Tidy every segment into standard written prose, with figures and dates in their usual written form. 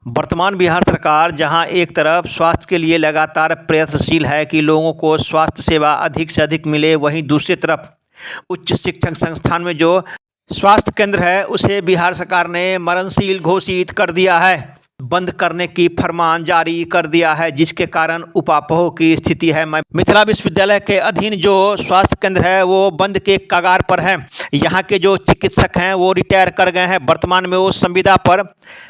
वर्तमान बिहार सरकार जहां एक तरफ स्वास्थ्य के लिए लगातार प्रयत्नशील है कि लोगों को स्वास्थ्य सेवा अधिक से अधिक मिले, वहीं दूसरी तरफ उच्च शिक्षण संस्थान में जो स्वास्थ्य केंद्र है उसे बिहार सरकार ने मरणशील घोषित कर दिया है, बंद करने की फरमान जारी कर दिया है, जिसके कारण उपापोह की स्थिति है। मिथिला विश्वविद्यालय के अधीन जो स्वास्थ्य केंद्र है वो बंद के कगार पर है। यहाँ के जो चिकित्सक हैं वो रिटायर कर गए हैं, वर्तमान में वो संविदा पर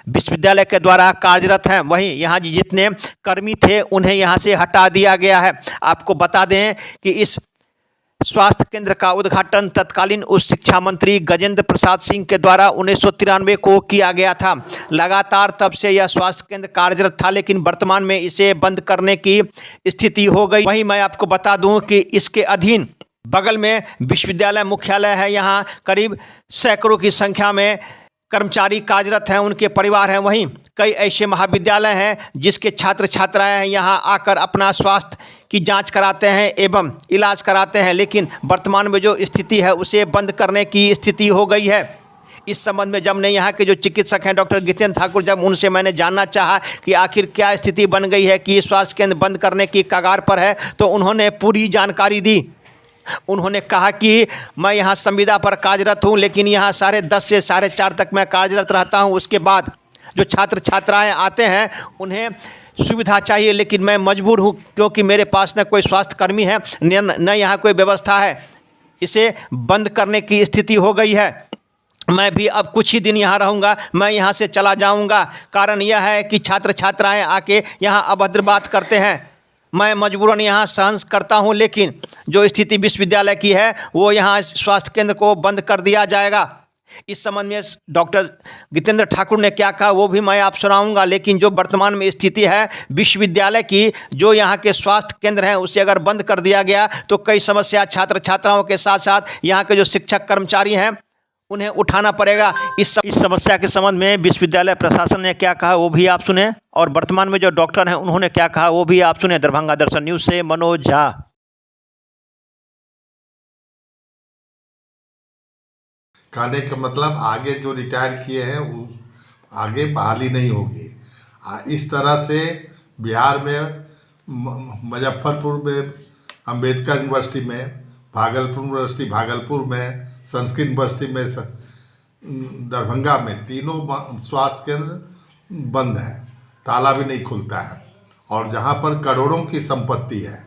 विश्वविद्यालय के द्वारा कार्यरत हैं। वहीं यहाँ जितने कर्मी थे उन्हें यहाँ से हटा दिया गया है। आपको बता दें कि इस स्वास्थ्य केंद्र का उद्घाटन तत्कालीन उच्च शिक्षा मंत्री गजेंद्र प्रसाद सिंह के द्वारा 1993 को किया गया था। लगातार तब से यह स्वास्थ्य केंद्र कार्यरत था, लेकिन वर्तमान में इसे बंद करने की स्थिति हो गई। वहीं मैं आपको बता दूं कि इसके अधीन बगल में विश्वविद्यालय मुख्यालय है। यहाँ करीब सैकड़ों की संख्या में कर्मचारी कार्यरत हैं, उनके परिवार हैं। वहीं कई ऐसे महाविद्यालय हैं जिसके छात्र छात्राएं यहाँ आकर अपना स्वास्थ्य की जांच कराते हैं एवं इलाज कराते हैं, लेकिन वर्तमान में जो स्थिति है उसे बंद करने की स्थिति हो गई है। इस संबंध में जब मैं यहाँ के जो चिकित्सक हैं डॉक्टर गितेंद्र ठाकुर, जब उनसे मैंने जानना चाहा कि आखिर क्या स्थिति बन गई है कि स्वास्थ्य केंद्र बंद करने की कगार पर है, तो उन्होंने पूरी जानकारी दी। उन्होंने कहा कि मैं यहाँ संविदा पर कार्यरत हूँ, लेकिन यहाँ 10:30 से 4:30 तक मैं कार्यरत रहता हूँ। उसके बाद जो छात्र छात्राएं आते हैं उन्हें सुविधा चाहिए, लेकिन मैं मजबूर हूँ क्योंकि मेरे पास न कोई स्वास्थ्य कर्मी है न यहाँ कोई व्यवस्था है। इसे बंद करने की स्थिति हो गई है। मैं भी अब कुछ ही दिन यहाँ रहूँगा, मैं यहाँ से चला जाऊँगा। कारण यह है कि छात्र छात्राएं आके यहाँ अभद्र बात करते हैं। मैं मजबूरन यहाँ सहन करता हूँ, लेकिन जो स्थिति विश्वविद्यालय की है वो यहाँ स्वास्थ्य केंद्र को बंद कर दिया जाएगा। इस संबंध में डॉक्टर गितेंद्र ठाकुर ने क्या कहा वो भी मैं आप सुनाऊंगा, लेकिन जो वर्तमान में स्थिति है विश्वविद्यालय की, जो यहाँ के स्वास्थ्य केंद्र हैं उसे अगर बंद कर दिया गया तो कई समस्या छात्र छात्राओं के साथ साथ यहाँ के जो शिक्षक कर्मचारी हैं उन्हें उठाना पड़ेगा। इस समस्या के संबंध में विश्वविद्यालय प्रशासन ने क्या कहा वो भी आप सुने, और वर्तमान में जो डॉक्टर हैं उन्होंने क्या कहा वो भी आप सुने। दरभंगा दर्शन न्यूज़ से मनोज झा। कहने का मतलब आगे जो रिटायर किए हैं वो आगे बहाली नहीं होगी। इस तरह से बिहार में मुजफ्फरपुर में अंबेडकर यूनिवर्सिटी में, भागलपुर यूनिवर्सिटी भागलपुर में, संस्कृत यूनिवर्सिटी में, दरभंगा में तीनों स्वास्थ्य केंद्र बंद है, ताला भी नहीं खुलता है, और जहाँ पर करोड़ों की संपत्ति है।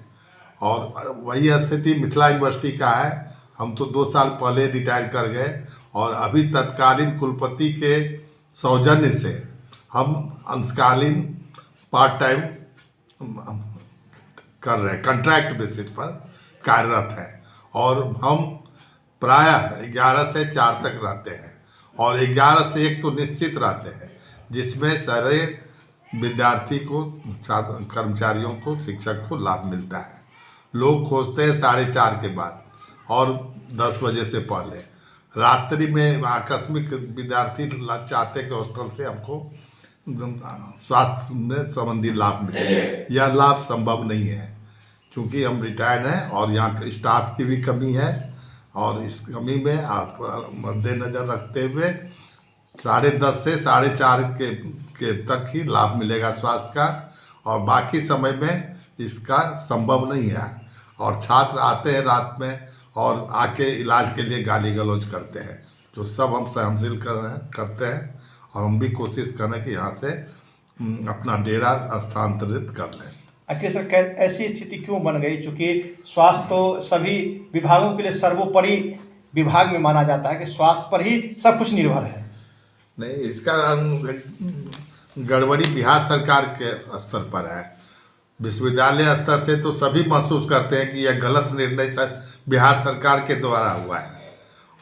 और वही स्थिति मिथिला यूनिवर्सिटी का है। हम तो 2 साल पहले रिटायर कर गए और अभी तत्कालीन कुलपति के सौजन्य से हम अंशकालीन पार्ट टाइम कर रहे हैं, कॉन्ट्रैक्ट बेसिस पर कार्यरत है। और हम प्रायः 11 से 4 तक रहते हैं और 11 से 1 तो निश्चित रहते हैं, जिसमें सारे विद्यार्थी को, कर्मचारियों को, शिक्षक को लाभ मिलता है। लोग खोजते हैं 4:30 के बाद और 10 बजे से पहले। रात्रि में आकस्मिक विद्यार्थी चाहते कि हॉस्टल से हमको स्वास्थ्य में संबंधी लाभ मिले। यह लाभ संभव नहीं है क्योंकि हम रिटायर्ड हैं और यहाँ स्टाफ की भी कमी है, और इस कमी में आप मद्देनजर रखते हुए 10:30 से 4:30 के तक ही लाभ मिलेगा स्वास्थ्य का, और बाकी समय में इसका संभव नहीं है। और छात्र आते हैं रात में और आके इलाज के लिए गाली गलौज करते हैं, जो सब हम सहनशील करते हैं, और हम भी कोशिश करें कि यहाँ से अपना डेरा स्थानांतरित कर लें। आखिर सर ऐसी स्थिति क्यों बन गई? चूँकि स्वास्थ्य तो सभी विभागों के लिए सर्वोपरि विभाग में माना जाता है कि स्वास्थ्य पर ही सब कुछ निर्भर है। नहीं, इसका गड़बड़ी बिहार सरकार के स्तर पर है। विश्वविद्यालय स्तर से तो सभी महसूस करते हैं कि यह गलत निर्णय बिहार सरकार के द्वारा हुआ है,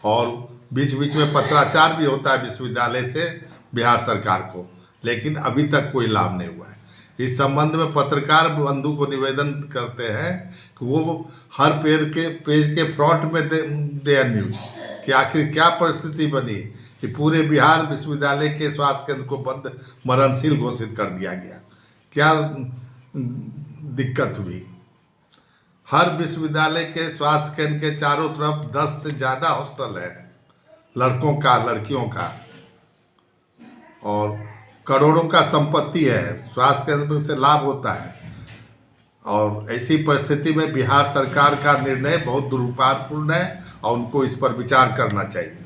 और बीच बीच में पत्राचार भी होता है विश्वविद्यालय से बिहार सरकार को, लेकिन अभी तक कोई लाभ नहीं हुआ है। इस संबंध में पत्रकार बंधु को निवेदन करते हैं कि वो हर पेज के फ्रंट में दे न्यूज कि आखिर क्या परिस्थिति बनी कि पूरे बिहार विश्वविद्यालय के स्वास्थ्य केंद्र को बंद, मरणशील घोषित कर दिया गया। क्या दिक्कत हुई? हर विश्वविद्यालय के स्वास्थ्य केंद्र के चारों तरफ 10 से ज़्यादा हॉस्टल है, लड़कों का, लड़कियों का, और करोड़ों का संपत्ति है, स्वास्थ्य केंद्र से लाभ होता है। और ऐसी परिस्थिति में बिहार सरकार का निर्णय बहुत दुरुपयोगपूर्ण है और उनको इस पर विचार करना चाहिए।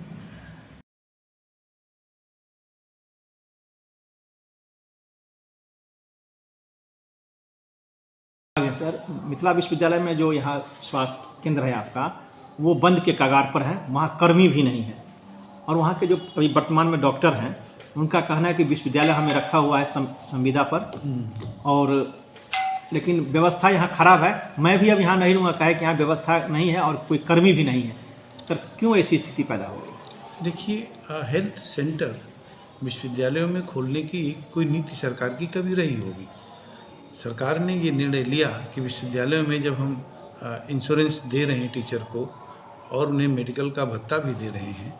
सर, मिथिला विश्वविद्यालय में जो यहाँ स्वास्थ्य केंद्र है आपका, वो बंद के कगार पर है, वहाँ कर्मी भी नहीं है। और वहाँ के जो अभी वर्तमान में डॉक्टर हैं, उनका कहना है कि विश्वविद्यालय हमें रखा हुआ है संविदा पर, और लेकिन व्यवस्था यहाँ खराब है। मैं भी अब यहाँ नहीं लूँगा, कहे कि यहाँ व्यवस्था नहीं है और कोई कर्मी भी नहीं है। सर, क्यों ऐसी स्थिति पैदा हो गई? देखिए, हेल्थ सेंटर विश्वविद्यालयों में खोलने की कोई नीति सरकार की कभी रही होगी। सरकार ने ये निर्णय लिया कि विश्वविद्यालयों में जब हम इंश्योरेंस दे रहे हैं टीचर को और उन्हें मेडिकल का भत्ता भी दे रहे हैं,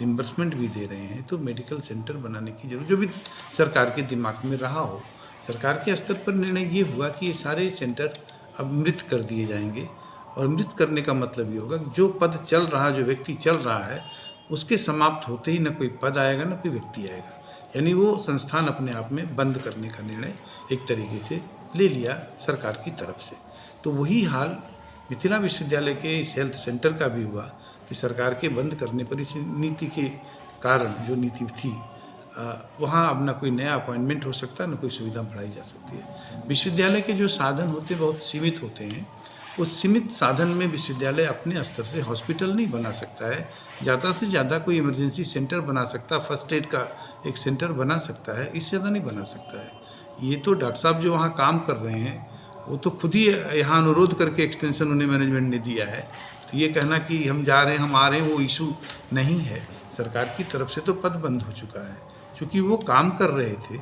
रिम्बर्समेंट भी दे रहे हैं, तो मेडिकल सेंटर बनाने की जरूरत, जो भी सरकार के दिमाग में रहा हो, सरकार के स्तर पर निर्णय ये हुआ कि ये सारे सेंटर अब मृत कर दिए जाएंगे। और मृत करने का मतलब ये होगा कि जो पद चल रहा, जो व्यक्ति चल रहा है, उसके समाप्त होते ही न कोई पद आएगा न कोई व्यक्ति आएगा। यानी वो संस्थान अपने आप में बंद करने का निर्णय एक तरीके से ले लिया सरकार की तरफ से। तो वही हाल मिथिला विश्वविद्यालय के इस हेल्थ सेंटर का भी हुआ कि सरकार के बंद करने पर इस नीति के कारण, जो नीति थी, वहाँ अब ना कोई नया अपॉइंटमेंट हो सकता, ना कोई सुविधा बढ़ाई जा सकती है। विश्वविद्यालय के जो साधन होते बहुत सीमित होते हैं। उस सीमित साधन में विश्वविद्यालय अपने स्तर से हॉस्पिटल नहीं बना सकता है। ज़्यादा से ज़्यादा कोई इमरजेंसी सेंटर बना सकता, फर्स्ट एड का एक सेंटर बना सकता है, इससे ज़्यादा नहीं बना सकता है। ये तो डॉक्टर साहब जो वहाँ काम कर रहे हैं, वो तो खुद ही यहाँ अनुरोध करके एक्सटेंशन उन्हें मैनेजमेंट ने दिया है। तो ये कहना कि हम जा रहे हैं, हम आ रहे हैं, वो इशू नहीं है। सरकार की तरफ से तो पद बंद हो चुका है, क्योंकि वो काम कर रहे थे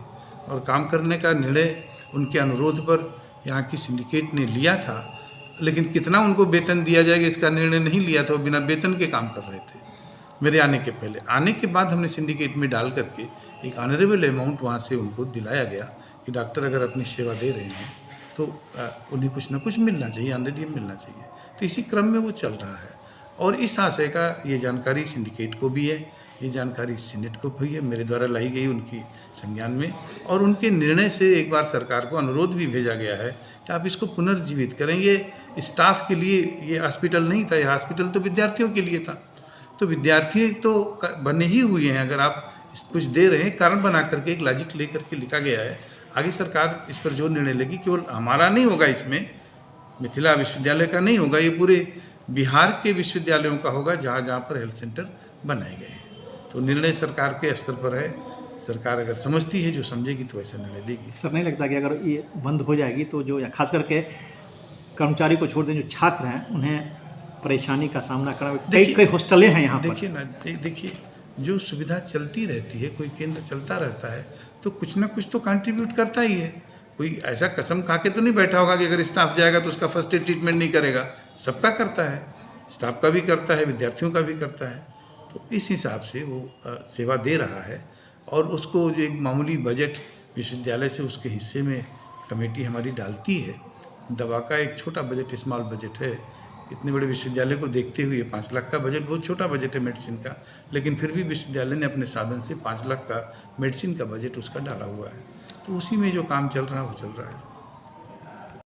और काम करने का निर्णय उनके अनुरोध पर यहाँ की सिंडिकेट ने लिया था। लेकिन कितना उनको वेतन दिया जाएगा इसका निर्णय नहीं लिया था, वो बिना वेतन के काम कर रहे थे मेरे आने के पहले। आने के बाद हमने सिंडिकेट में डाल करके एक ऑनरेबल अमाउंट वहाँ से उनको दिलाया गया कि डॉक्टर अगर अपनी सेवा दे रहे हैं तो उन्हें कुछ ना कुछ मिलना चाहिए, ऑनरेडी मिलना चाहिए। तो इसी क्रम में वो चल रहा है और इस आशय का ये जानकारी सिंडिकेट को भी है, ये जानकारी सीनेट को भी है, मेरे द्वारा लाई गई उनकी संज्ञान में। और उनके निर्णय से एक बार सरकार को अनुरोध भी भेजा गया है कि आप इसको पुनर्जीवित करें। ये स्टाफ के लिए ये हॉस्पिटल नहीं था, ये हॉस्पिटल तो विद्यार्थियों के लिए था। तो विद्यार्थी तो बने ही हुए हैं, अगर आप कुछ दे रहे हैं, कारण बना करके एक लॉजिक ले करके लिखा गया है। आगे सरकार इस पर जो निर्णय लेगी, केवल हमारा नहीं होगा, इसमें मिथिला विश्वविद्यालय का नहीं होगा, ये पूरे बिहार के विश्वविद्यालयों का होगा जहाँ जहाँ पर हेल्थ सेंटर बनाए गए हैं। तो निर्णय सरकार के स्तर पर है। सरकार अगर समझती है, जो समझेगी तो ऐसा निर्णय देगी। सर, नहीं लगता कि अगर ये बंद हो जाएगी तो जो खास करके कर्मचारी को छोड़ दें, जो छात्र हैं, उन्हें परेशानी का सामना करना, कई हॉस्टलें हैं यहाँ पर। देखिए जो सुविधा चलती रहती है, कोई केंद्र चलता रहता है तो कुछ ना कुछ तो कंट्रीब्यूट करता ही है। कोई ऐसा कसम खा के तो नहीं बैठा होगा कि अगर स्टाफ जाएगा तो उसका फर्स्ट एड ट्रीटमेंट नहीं करेगा। सबका करता है, स्टाफ का भी करता है, विद्यार्थियों का भी करता है। तो इस हिसाब से वो सेवा दे रहा है। और उसको जो एक मामूली बजट विश्वविद्यालय से उसके हिस्से में कमेटी हमारी डालती है। दवा का एक छोटा बजट, स्मॉल बजट है। इतने बड़े विश्वविद्यालय को देखते हुए 5 लाख का बजट बहुत छोटा बजट है मेडिसिन का, लेकिन फिर भी विश्वविद्यालय ने अपने साधन से 5 लाख का मेडिसिन का बजट उसका डाला हुआ है। तो उसी में जो काम चल रहा है वो चल रहा है।